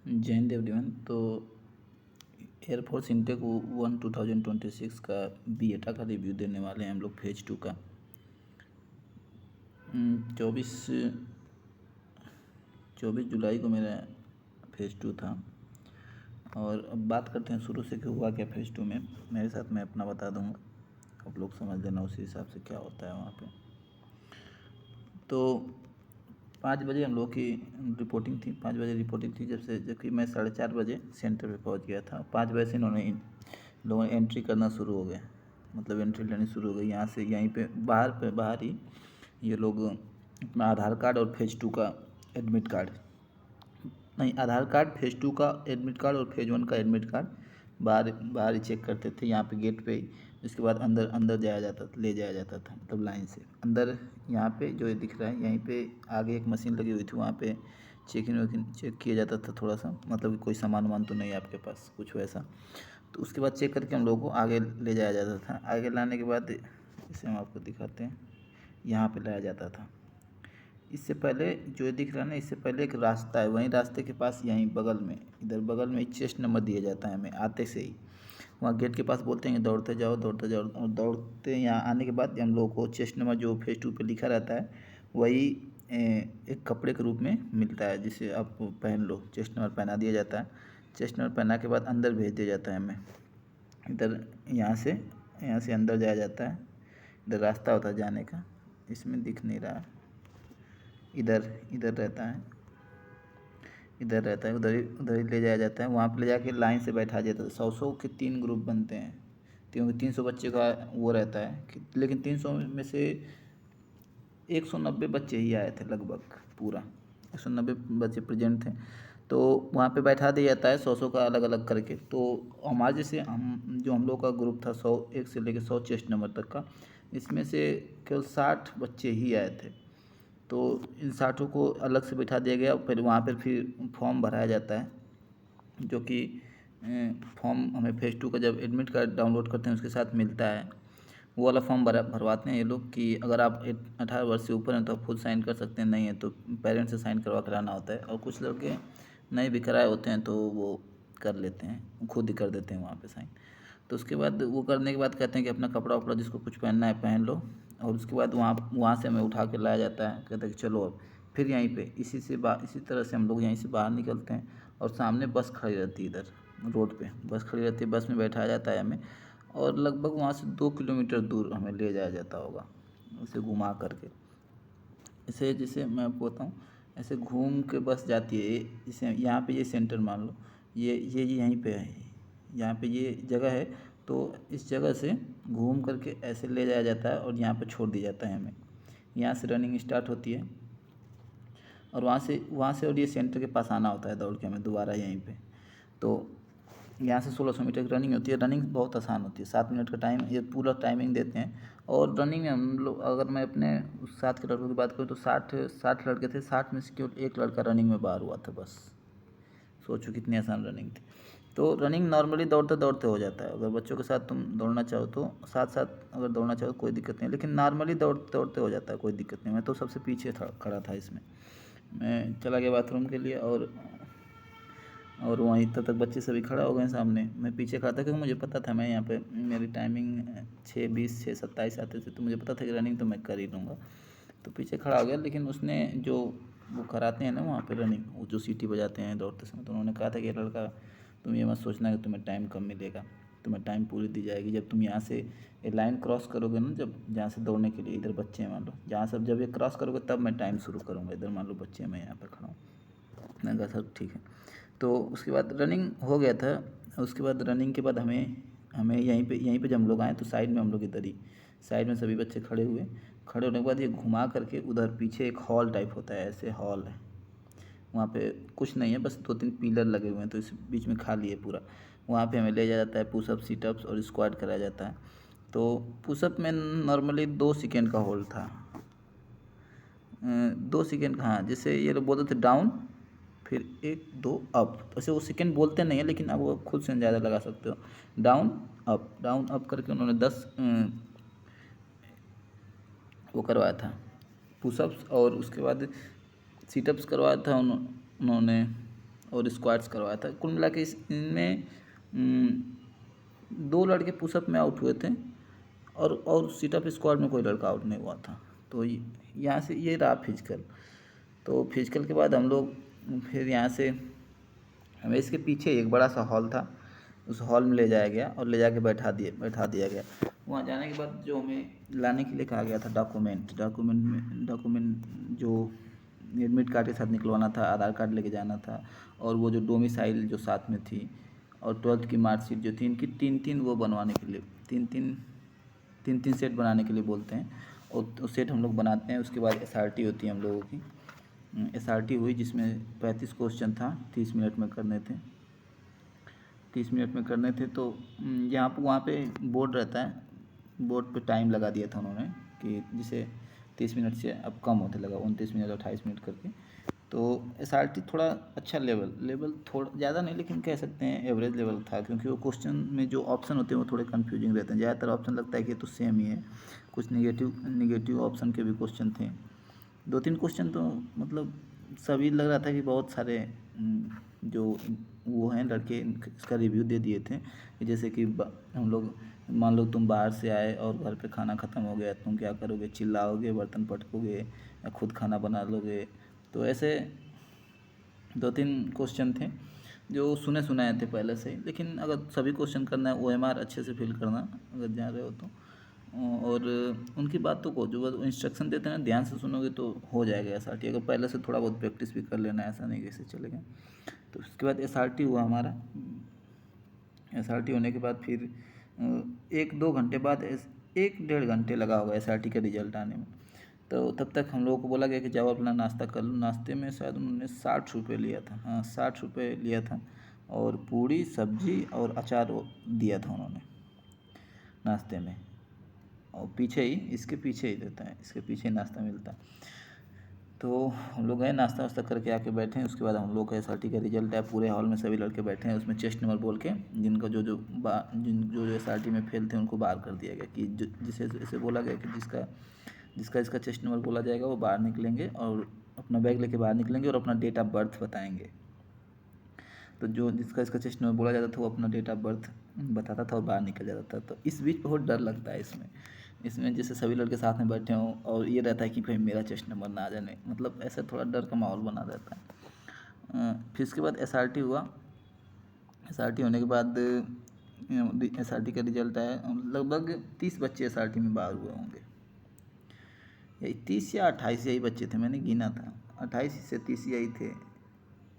जय हिंद एवरीवन। तो air force intake 2026 का बीएटा का रिव्यू देने वाले हैं हम लोग फेज़ 2 का। 24 जुलाई को मेरा फेज़ 2 था। और अब बात करते हैं शुरू से कि हुआ क्या फेज़ 2 में। मेरे साथ मैं अपना बता दूंगा, आप लोग समझ लेना उसी हिसाब से क्या होता है वहाँ पे। तो 5 बजे हम लोग की रिपोर्टिंग थी। 5 बजे रिपोर्टिंग थी जबकि मैं 4:30 बजे सेंटर पे पहुंच गया था। 5 बजे से इन्होंने लोगों एंट्री करना शुरू हो गए, मतलब एंट्री लेनी शुरू हो गई। यहाँ से यहीं पे बाहर ही ये लोग अपना आधार कार्ड और फेज़ 2 का एडमिट कार्ड, नहीं आधार कार्ड, फेज़ 2 का एडमिट कार्ड और फेज़ 1 का एडमिट कार्ड बाहर ही चेक करते थे, यहाँ पे गेट पे ही। इसके बाद अंदर ले जाया जाता था, मतलब लाइन से अंदर। यहाँ पे जो दिख रहा है यहीं पे आगे एक मशीन लगी हुई थी, वहाँ पे चेक किया जाता था थोड़ा सा, मतलब कि कोई सामान तो नहीं है आपके पास, कुछ वैसा। तो उसके बाद चेक करके हम लोगों को आगे ले जाया जाता था। आगे लाने के बाद इसे हम आपको दिखाते हैं, यहाँ पे लाया जाता था। इससे पहले जो ये दिख रहा है ना, इससे पहले एक रास्ता है, वहीं रास्ते के पास यहीं बगल में, इधर बगल में चेस्ट नंबर दिया जाता है हमें आते से ही। वहाँ गेट के पास बोलते हैं दौड़ते जाओ दौड़ते जाओ, और दौड़ते यहाँ आने के बाद हम लोगों को चेस्ट नंबर जो फेज़ 2 पे लिखा रहता है वही एक कपड़े के रूप में मिलता है, जिसे आप पहन लो। चेस्ट नंबर पहना दिया जाता है। चेस्ट नंबर पहना के बाद अंदर भेज दिया जाता है हमें। इधर यहाँ से अंदर जाया जाता है। इधर रास्ता होता है जाने का, इसमें दिख नहीं रहा। इधर रहता है, उधर ही ले जाया जाता है। वहाँ पे ले जाके लाइन से बैठा जाता है। 100 के 3 ग्रुप बनते हैं, क्योंकि 300 बच्चे का वो रहता है लेकिन 300 में से 190 बच्चे ही आए थे लगभग, पूरा 190 बच्चे प्रेजेंट थे। तो वहाँ पे बैठा दिया जाता है 100 का अलग अलग करके। तो हमारे जैसे हम लोग का ग्रुप था 100, 1 से लेकर 100 चेस्ट नंबर तक का, इसमें से केवल 60 बच्चे ही आए थे। तो इन 60 को अलग से बैठा दिया गया। फिर वहाँ पर फिर फॉर्म भराया जाता है, जो कि फॉर्म हमें फेज़ 2 का जब एडमिट कार्ड डाउनलोड करते हैं उसके साथ मिलता है। वो वाला फॉर्म भरवाते हैं ये लोग कि अगर आप 18 वर्ष से ऊपर हैं तो आप खुद साइन कर सकते हैं, नहीं है तो पेरेंट्स से साइन करवा कराना होता है। और कुछ लड़के नहीं भी कराए होते हैं तो वो कर लेते हैं, खुद ही कर देते हैं वहाँ पे साइन। तो उसके बाद वो करने के बाद कहते हैं कि अपना कपड़ा वपड़ा जिसको कुछ पहनना है पहन लो। और उसके बाद वहाँ से हमें उठा के लाया जाता है, कहते हैं कि चलो अब फिर यहीं पे इसी तरह से हम लोग यहीं से बाहर निकलते हैं। और सामने बस खड़ी रहती है, इधर रोड पे बस खड़ी रहती है, बस में बैठाया जाता है हमें। और लगभग वहाँ से 2 किलोमीटर दूर हमें ले जाया जाता होगा, उसे घुमा करके। इसे जैसे मैं आपको बताऊँ, ऐसे घूम के बस जाती है। जैसे यहाँ पे ये सेंटर मान लो, ये यहीं पे है, यहाँ पे ये जगह है। तो इस जगह से घूम करके ऐसे ले जाया जाता है और यहाँ पे छोड़ दिया जाता है हमें। यहाँ से रनिंग स्टार्ट होती है और वहाँ से और ये सेंटर के पास आना होता है दौड़ के हमें दोबारा यहीं पे। तो यहाँ से 1600 मीटर की रनिंग होती है। रनिंग बहुत आसान होती है, 7 मिनट का टाइम, ये पूरा टाइमिंग देते हैं। और रनिंग में हम लोग, अगर मैं अपने उस 7 के लड़कों की बात करूँ तो 60 लड़के थे, 60 में से केवल 1 लड़का रनिंग में बाहर हुआ था बस। सोचो कितनी आसान रनिंग थी। तो रनिंग नॉर्मली दौड़ते दौड़ते हो जाता है। अगर बच्चों के साथ तुम दौड़ना चाहो तो साथ साथ अगर दौड़ना चाहो कोई दिक्कत नहीं, लेकिन नॉर्मली दौड़ते दौड़ते हो जाता है, कोई दिक्कत नहीं। मैं तो सबसे पीछे खड़ा था इसमें। मैं चला गया बाथरूम के लिए और वहीं तब तक बच्चे सभी खड़ा हो गए सामने। मैं पीछे खड़ा था क्योंकि मुझे पता था मैं यहाँ पे, मेरी टाइमिंग 6:20 6:27 आते थे, तो मुझे पता था कि रनिंग तो मैं कर ही लूँगा। तो पीछे खड़ा हो गया। लेकिन उसने जो वो कराते हैं ना वहाँ पे रनिंग, वो जो सीटी बजाते हैं दौड़ते समय, तो उन्होंने कहा था कि लड़का तुम ये मत सोचना कि तुम्हें टाइम कम मिलेगा, तुम्हें टाइम पूरी दी जाएगी। जब तुम यहाँ से ये लाइन क्रॉस करोगे ना, जब जहाँ से दौड़ने के लिए इधर बच्चे हैं मान लो, जहाँ से जब ये क्रॉस करोगे तब मैं टाइम शुरू करूँगा। इधर मान लो बच्चे हैं, मैं यहाँ पर खड़ा हूँ। मैंने कहा सर ठीक है। तो उसके बाद रनिंग हो गया था। उसके बाद रनिंग के बाद हमें यहीं पे जब हम लोग आए तो साइड में हम लोग इधर ही साइड में सभी बच्चे खड़े हुए। खड़े होने के बाद ये घुमा करके उधर पीछे एक हॉल टाइप होता है, ऐसे हॉल है। वहाँ पे कुछ नहीं है, बस 2-3 पिलर लगे हुए हैं, तो इस बीच में खाली है पूरा। वहाँ पे हमें ले जाया जाता है, पुशअप सीटअप्स और स्क्वाट कराया जाता है। तो पुशअप में नॉर्मली 2 सेकेंड का होल्ड था, 2 सेकेंड का। हाँ, जैसे ये लोग बोलते थे डाउन फिर 1 2 अप, वैसे वो सेकेंड बोलते नहीं है लेकिन आप वो खुद से अंदाज़ा लगा सकते हो। डाउन अप करके उन्होंने 10 वो करवाया था पुशअप्स, और उसके बाद सीटअप्स करवाया था उन्होंने। और स्क्वाट्स करवाया था। कुल मिला के इनमें 2 लड़के पुशअप में आउट हुए थे और सिटअप स्क्वाड में कोई लड़का आउट नहीं हुआ था। तो यहाँ से ये रहा फिजिकल। तो फिजिकल के बाद हम लोग फिर यहाँ से हमें इसके पीछे एक बड़ा सा हॉल था, उस हॉल में ले जाया गया और ले जाके बैठा दिया गया। वहाँ जाने के बाद जो हमें लाने के लिए कहा गया था डॉक्यूमेंट जो एडमिट कार्ड के साथ निकलवाना था, आधार कार्ड लेके जाना था, और वो जो डोमिसाइल जो साथ में थी, और 12th की मार्कशीट जो थी, इनकी 3-3 वो बनवाने के लिए 3-3 सेट बनाने के लिए बोलते हैं, और सेट हम लोग बनाते हैं। उसके बाद SRT होती है हम लोगों की। SRT हुई जिसमें 35 क्वेश्चन था, 30 मिनट में करने थे। 30 मिनट में करने थे। तो वहाँ पे बोर्ड रहता है, बोर्ड पे टाइम लगा दिया था उन्होंने कि जिसे 30 मिनट से अब कम होते लगा, 29 मिनट 28 मिनट करके। तो SRT थोड़ा अच्छा लेवल थोड़ा ज़्यादा नहीं, लेकिन कह सकते हैं एवरेज लेवल था, क्योंकि वो क्वेश्चन में जो ऑप्शन होते हैं वो थोड़े कन्फ्यूजिंग रहते हैं। ज़्यादातर ऑप्शन लगता है कि ये तो सेम ही है, कुछ निगेटिव ऑप्शन के भी क्वेश्चन थे। 2-3 क्वेश्चन तो मतलब सभी लग रहा था कि बहुत सारे जो वो हैं लड़के इसका रिव्यू दे दिए थे, जैसे कि हम लोग मान लो तुम बाहर से आए और घर पे खाना ख़त्म हो गया, तुम क्या करोगे? चिल्लाओगे, बर्तन पटकोगे, या खुद खाना बना लोगे? तो ऐसे 2-3 क्वेश्चन थे जो सुने सुनाए थे पहले से ही। लेकिन अगर सभी क्वेश्चन करना है, OMR अच्छे से फिल करना अगर जा रहे हो तो, और उनकी बातों को जो वो इंस्ट्रक्शन देते हैं ना, ध्यान से सुनोगे तो हो जाएगा SRT। अगर पहले से थोड़ा बहुत प्रैक्टिस भी कर लेना, ऐसा नहीं कैसे चलेगा। तो उसके बाद SRT हुआ हमारा। SRT होने के बाद फिर 1-2 घंटे बाद 1-1.5 घंटे लगा होगा SRT का रिजल्ट आने में। तो तब तक हम लोगों को बोला गया कि जाओ अपना नाश्ता कर लो। नाश्ते में शायद उन्होंने 60 रुपये लिया था, हाँ 60 रुपये लिया था, और पूड़ी सब्जी और अचार दिया था उन्होंने नाश्ते में। और इसके पीछे ही देता है, इसके पीछे नाश्ता मिलता है। तो हम लोग गए, नाश्ता वास्ता करके आके बैठे। उसके बाद हम लोग का SRT का रिजल्ट है, पूरे हॉल में सभी लड़के बैठे हैं। उसमें चेस्ट नंबर बोल के जिनका जो SRT में फेल थे उनको बाहर कर दिया गया, कि जिसे ऐसे बोला गया कि जिसका इसका चेस्ट नंबर बोला जाएगा वो बाहर निकलेंगे और अपना बैग लेके बाहर निकलेंगे और अपना डेट ऑफ बर्थ बताएंगे। तो जिसका इसका चेस्ट नंबर बोला जाता था वो अपना डेट ऑफ बर्थ बताता था और बाहर निकल जाता था। तो इस बीच बहुत डर लगता है इसमें जैसे सभी लड़के साथ में बैठे हों और ये रहता है कि भाई मेरा चेस्ट नंबर ना आ जाने, मतलब ऐसा थोड़ा डर का माहौल बना रहता है। फिर इसके बाद SRT हुआ। SRT होने के बाद SRT का रिजल्ट आया। लगभग 30 बच्चे SRT में बाहर हुए होंगे, यही 30 या 28 यही बच्चे थे, मैंने गिना था 28 से 30 यही थे,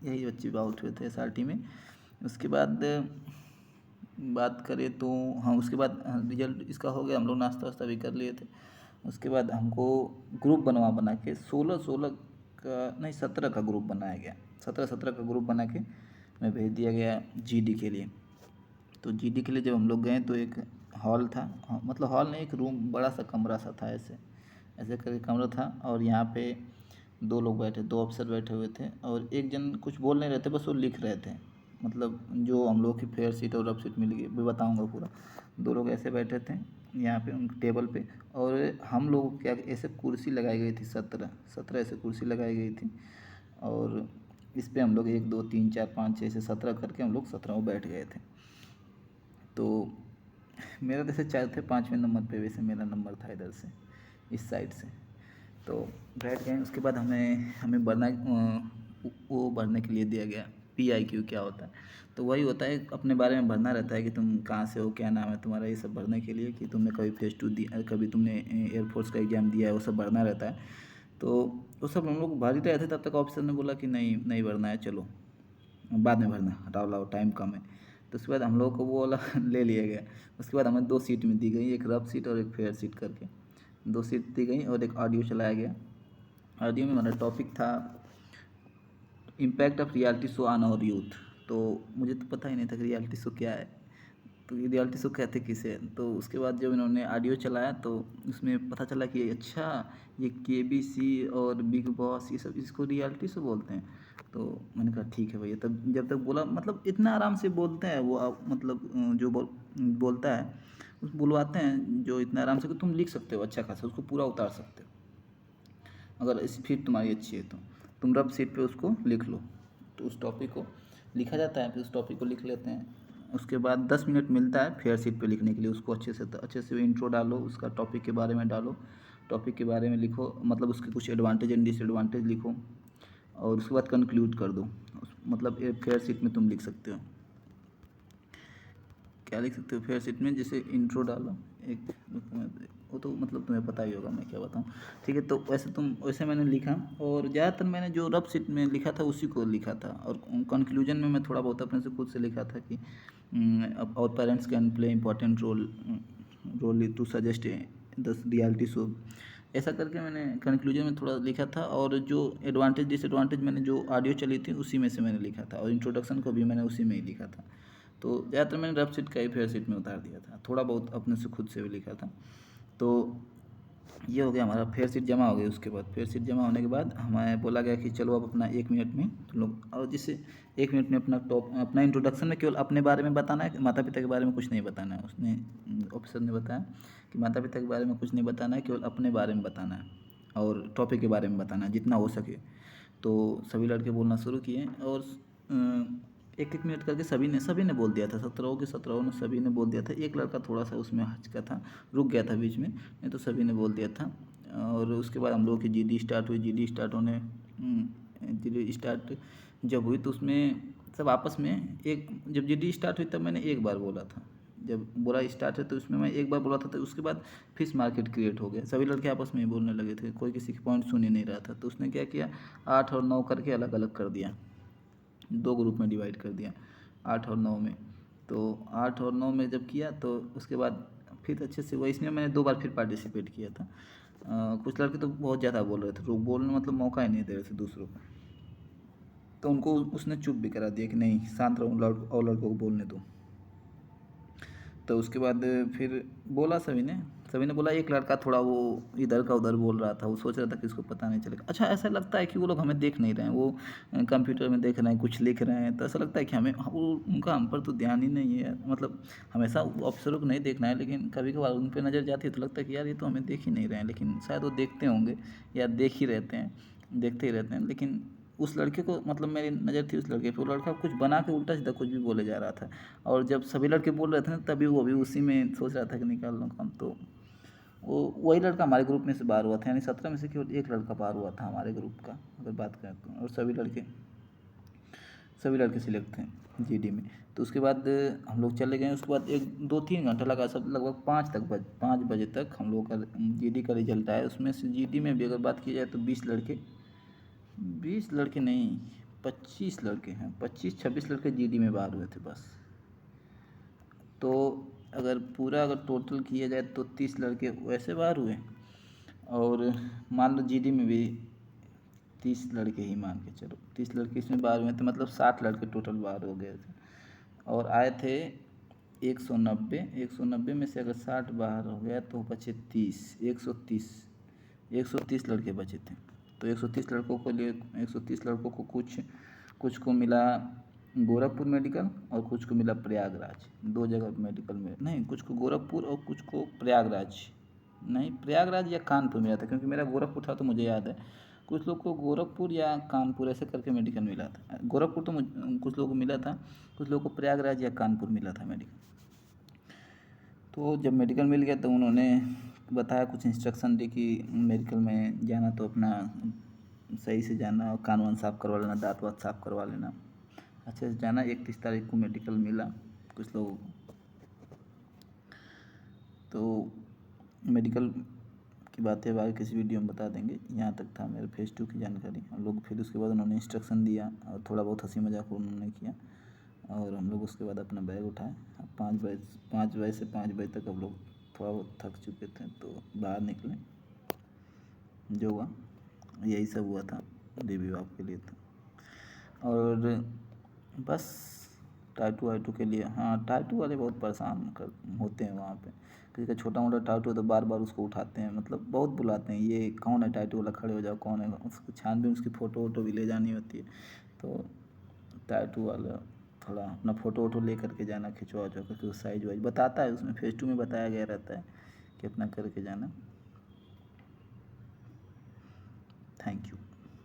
यही बच्चे आउट हुए थे SRT में। उसके बाद बात करें तो हाँ, उसके बाद रिजल्ट इसका हो गया, हम लोग नाश्ता वास्ता भी कर लिए थे। उसके बाद हमको ग्रुप बना के 16 का नहीं 17 का ग्रुप बनाया गया। 17 का ग्रुप बना के मैं भेज दिया गया GD के लिए। तो GD के लिए जब हम लोग गए तो एक हॉल था, मतलब हॉल नहीं, एक रूम, बड़ा सा कमरा सा था, ऐसे करके कमरा था। और यहाँ पे 2 लोग बैठे, 2 अफसर बैठे हुए थे, और एक जन कुछ बोल नहीं रहे थे, बस वो लिख रहे थे। मतलब जो हम लोग की फेयर सीट और रफ सीट मिल गई, मैं बताऊँगा पूरा। 2 लोग ऐसे बैठे थे यहाँ पे उन टेबल पे, और हम लोग क्या ऐसे कुर्सी लगाई गई थी, 17 ऐसे कुर्सी लगाई गई थी, और इस पे हम लोग 1 2 3 4 5 6 से 17 करके हम लोग 17 बैठ गए थे। तो मेरा जैसे 4 थे, 5वें नंबर पे वैसे मेरा नंबर था इधर से, इस साइड से। तो बैठ गए। उसके बाद हमें भरने के लिए दिया गया PIQ क्या होता है। तो वही होता है, अपने बारे में भरना रहता है कि तुम कहाँ से हो, क्या नाम है तुम्हारा, ये सब भरने के लिए, कि तुमने कभी फेज 2 दिया, कभी तुमने एयरफोर्स का एग्ज़ाम दिया है, वो सब भरना रहता है। तो वो सब हम लोग भर ही रहे थे, तब तक ऑफिसर ने बोला कि नहीं भरना है, चलो बाद में भरना, हटाओ लाओ टाइम कम है। तो उसके बाद हम लोग को वो वाला ले लिया गया। उसके बाद हमें 2 सीट में दी गई, एक रफ सीट और एक फेयर सीट करके 2 सीट दी गई, और एक ऑडियो चलाया गया। ऑडियो में हमारा टॉपिक था impact of reality show on our youth. तो मुझे तो पता ही नहीं था कि रियलिटी शो क्या है, तो ये रियलिटी शो कहते किसे। तो उसके बाद जब इन्होंने ऑडियो चलाया तो उसमें पता चला कि अच्छा ये KBC और बिग बॉस ये सब इसको रियलिटी शो बोलते हैं। तो मैंने कहा ठीक है भैया। तब जब तक बोला, मतलब इतना आराम से बोलते हैं वो, मतलब जो बोलता है उस बुलवाते हैं जो इतना आराम से कि तुम लिख सकते हो अच्छा खासा, उसको पूरा उतार सकते हो। अगर स्पीड तुम्हारी अच्छी है तो तुम रफ सीट पे उसको लिख लो। तो उस टॉपिक को लिखा जाता है, फिर उस टॉपिक को लिख लेते हैं। उसके बाद 10 मिनट मिलता है फेयर शीट पे लिखने के लिए। उसको अच्छे से इंट्रो डालो, उसका टॉपिक के बारे में डालो, टॉपिक के बारे में लिखो, मतलब उसके कुछ एडवांटेज एंड डिसएडवांटेज लिखो, और उसके बाद कंक्लूड कर दो। मतलब एक फेयर शीट में तुम लिख सकते हो, क्या लिख सकते हो फेयर शीट में, जैसे इंट्रो डालो एक, वो तो मतलब तुम्हें पता ही होगा मैं क्या बताऊँ, ठीक है। तो वैसे मैंने लिखा, और ज़्यादातर मैंने जो रफ शीट में लिखा था उसी को लिखा था, और कंक्लूजन में मैं थोड़ा बहुत अपने से खुद से लिखा था कि और parents can play important role to suggest the reality show, ऐसा करके मैंने कंक्लूजन में थोड़ा लिखा था। और जो एडवांटेज डिसएडवांटेज मैंने जो ऑडियो चली थी उसी में से मैंने लिखा था, और इंट्रोडक्शन को भी मैंने उसी में ही लिखा था। तो ज़्यादातर मैंने रफ शीट का ही फेयर शीट में उतार दिया था, थोड़ा बहुत अपने से खुद से भी लिखा था। तो ये हो गया हमारा फेयर शीट जमा हो गई। उसके बाद फेयर शीट जमा होने के बाद हमें बोला गया कि चलो अब अपना 1 मिनट में तुम लोग, और जिससे 1 मिनट में अपना इंट्रोडक्शन में केवल अपने बारे में बताना है, माता पिता के बारे में कुछ नहीं बताना है। उसने ऑफिसर ने बताया कि माता पिता के बारे में कुछ नहीं बताना है, केवल अपने बारे में बताना है और टॉपिक के बारे में बताना है जितना हो सके। तो सभी लड़के बोलना शुरू किए, और 1-1 मिनट करके सभी ने बोल दिया था, 17 के 17 ने सभी ने बोल दिया था। एक लड़का थोड़ा सा उसमें हचका था, रुक गया था बीच में, नहीं तो सभी ने बोल दिया था। और उसके बाद हम लोगों की जीडी स्टार्ट हुई। जीडी स्टार्ट जब हुई तो उसमें सब आपस में जब जीडी स्टार्ट हुई तब मैंने एक बार बोला था, जब बोला स्टार्ट है तो उसमें मैं एक बार बोला था। तो उसके बाद फिश मार्केट क्रिएट हो गया, सभी लड़के आपस में ही बोलने लगे थे, कोई किसी के पॉइंट सुन ही नहीं रहा था। तो उसने क्या किया, 8 और 9 करके अलग अलग कर दिया, 2 ग्रुप में डिवाइड कर दिया, 8 और 9 में। तो 8 और 9 में जब किया तो उसके बाद फिर अच्छे से हुआ। इसमें मैंने 2 बार फिर पार्टिसिपेट किया था। कुछ लड़के तो बहुत ज़्यादा बोल रहे थे, लोग बोलने मतलब मौका ही नहीं दे रहे थे दूसरों को, तो उनको उसने चुप भी करा दिया कि नहीं शांत रहो, और लड़कों को बोलने दो। तो उसके बाद फिर बोला सभी ने बोला। एक लड़का थोड़ा वो इधर का उधर बोल रहा था, वो सोच रहा था कि इसको पता नहीं चलेगा। अच्छा, ऐसा लगता है कि वो लोग हमें देख नहीं रहे हैं, वो कंप्यूटर में देख रहे हैं, कुछ लिख रहे हैं, तो ऐसा लगता है कि हमें वो उनका हम पर तो ध्यान ही नहीं है। मतलब हमेशा अफसरों को नहीं देखना है, लेकिन कभी कभार उन पर नज़र जाती है तो लगता है कि यार ये तो हमें देख ही नहीं रहे हैं, लेकिन शायद वो देखते होंगे या देख ही रहते हैं, देखते ही रहते हैं। लेकिन उस लड़के को मतलब मेरी नज़र थी उस लड़के पे, वो लड़का कुछ बना के उल्टा सीधा कुछ भी बोले जा रहा था। और जब सभी लड़के बोल रहे थे ना, तभी वो भी उसी में सोच रहा था कि निकाल लूँ काम। तो वो वही लड़का हमारे ग्रुप में से बाहर हुआ था, यानी 17 में से केवल एक लड़का बाहर हुआ था हमारे ग्रुप का, अगर बात करें तो। और सभी लड़के सिलेक्ट थे जीडी में। तो उसके बाद हम लोग चले गए। उसके बाद 1-2-3 घंटा लगा, सब लगभग 5 बजे तक हम लोग का जीडी का रिजल्ट आया। उसमें से जीडी में भी अगर बात की जाए तो 20 लड़के नहीं, 25 लड़के हैं, 25-26 लड़के जीडी में बाहर हुए थे बस। तो अगर टोटल किया जाए तो 30 लड़के वैसे बाहर हुए, और मान लो जीडी में भी 30 लड़के ही मान के चलो, 30 लड़के इसमें बाहर हुए थे, मतलब 60 लड़के टोटल बाहर हो गए थे। और आए थे 190 में से अगर 60 बाहर हो गया तो बचे 130 लड़के बचे थे। तो 130 लड़कों को लिए 130 लड़कों को कुछ को मिला गोरखपुर मेडिकल और कुछ को मिला प्रयागराज, 2 जगह मेडिकल में, नहीं कुछ को गोरखपुर और कुछ को प्रयागराज, नहीं प्रयागराज या कानपुर मिला था, क्योंकि मेरा गोरखपुर था तो मुझे याद है। कुछ लोग को गोरखपुर या कानपुर ऐसे करके मेडिकल मिला था। गोरखपुर तो कुछ लोगों को मिला था, कुछ लोगों को प्रयागराज या कानपुर मिला था मेडिकल। तो जब मेडिकल मिल गया तो उन्होंने बताया, कुछ इंस्ट्रक्शन दी कि मेडिकल में जाना तो अपना सही से जाना, कान वान साफ़ करवा लेना, दाँत वात साफ़ करवा लेना, अच्छे से जाना। 31 तारीख को मेडिकल मिला कुछ लोगों को। तो मेडिकल की बातें आगे किसी वीडियो में बता देंगे। यहाँ तक था मेरे फेज़ 2 की जानकारी। हम लोग फिर उसके बाद उन्होंने इंस्ट्रक्शन दिया और थोड़ा बहुत हंसी मजाक उन्होंने किया, और हम लोग उसके बाद अपना बैग उठाए। 5 बजे से 5 बजे तक हम लोग थोड़ा बहुत थक चुके थे तो बाहर निकले। जो हुआ यही सब हुआ था, रिव्यू आपके लिए था। और बस टाटू वाटू के लिए, हाँ टाटू वाले बहुत परेशान होते हैं वहाँ पे। किसी का छोटा मोटा टाटू है तो बार बार उसको उठाते हैं, मतलब बहुत बुलाते हैं, ये कौन है टाटू वाला, खड़े हो जाओ, कौन है। उसको छानबीन उसकी फ़ोटो वोटो भी ले जानी होती है। तो टाटू वाला थोड़ा अपना फ़ोटो वोटो ले करके जाना, खिंचवा करके साइज वाइज बताता है उसमें, फेज़ 2 में बताया गया रहता है कि अपना करके जाना। Thank you.